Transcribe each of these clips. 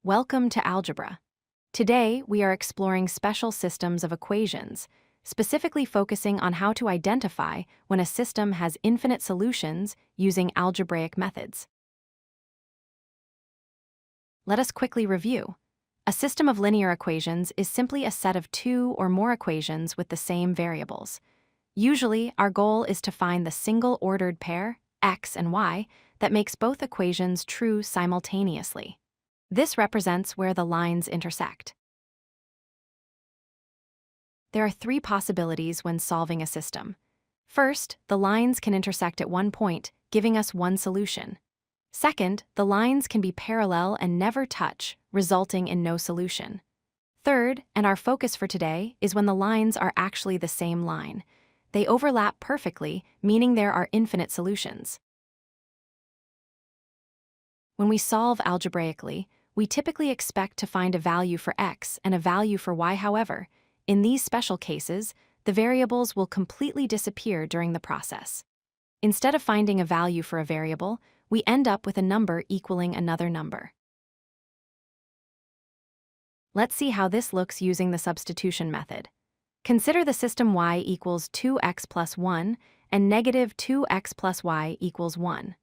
Welcome to Algebra. Today, we are exploring special systems of equations, specifically focusing on how to identify when a system has infinite solutions using algebraic methods. Let us quickly review. A system of linear equations is simply a set of two or more equations with the same variables. Usually, our goal is to find the single-ordered pair, x and y, that makes both equations true simultaneously. This represents where the lines intersect. There are three possibilities when solving a system. First, the lines can intersect at one point, giving us one solution. Second, the lines can be parallel and never touch, resulting in no solution. Third, and our focus for today, is when the lines are actually the same line. They overlap perfectly, meaning there are infinite solutions. When we solve algebraically, we typically expect to find a value for x and a value for y. However, in these special cases, the variables will completely disappear during the process. Instead of finding a value for a variable, we end up with a number equaling another number. Let's see how this looks using the substitution method. Consider the system y equals 2x plus 1 and negative 2x plus y equals 1.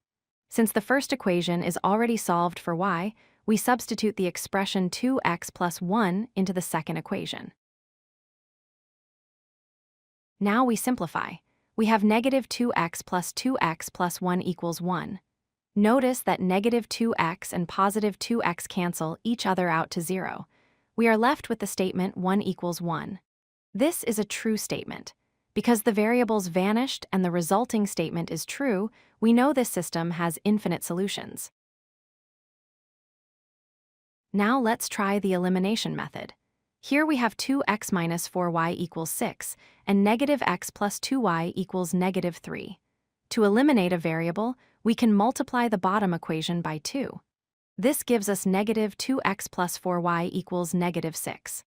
Since the first equation is already solved for y, we substitute the expression 2x plus 1 into the second equation. Now we simplify. We have negative 2x plus 1 equals 1. Notice that negative 2x and positive 2x cancel each other out to 0. We are left with the statement 1 equals 1. This is a true statement. Because the variables vanished and the resulting statement is true, we know this system has infinite solutions. Now let's try the elimination method. Here we have 2x minus 4y equals 6 and negative x plus 2y equals negative 3. To eliminate a variable, we can multiply the bottom equation by 2. This gives us negative 2x plus 4y equals negative 6.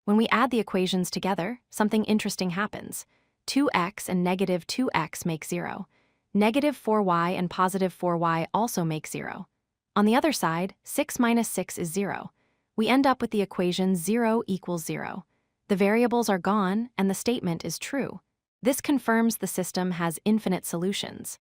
When we add the equations together, something interesting happens. 2x and negative 2x make 0. Negative 4y and positive 4y also make 0. On the other side, 6 minus 6 is 0. We end up with the equation 0 equals 0. The variables are gone and the statement is true. This confirms the system has infinite solutions.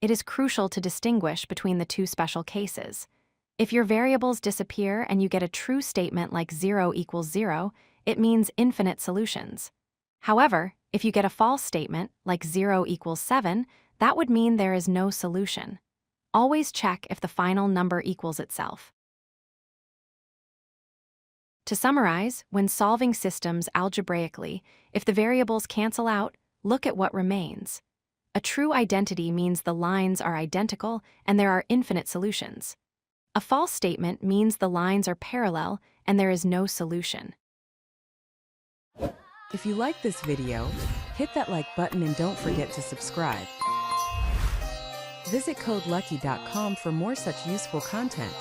It is crucial to distinguish between the two special cases. If your variables disappear and you get a true statement like 0 equals 0, it means infinite solutions. However, if you get a false statement like 0 equals 7, that would mean there is no solution. Always check if the final number equals itself. To summarize, when solving systems algebraically, if the variables cancel out, look at what remains. A true identity means the lines are identical and there are infinite solutions. A false statement means the lines are parallel and there is no solution. If you like this video, hit that like button and don't forget to subscribe. Visit codelucky.com for more such useful content.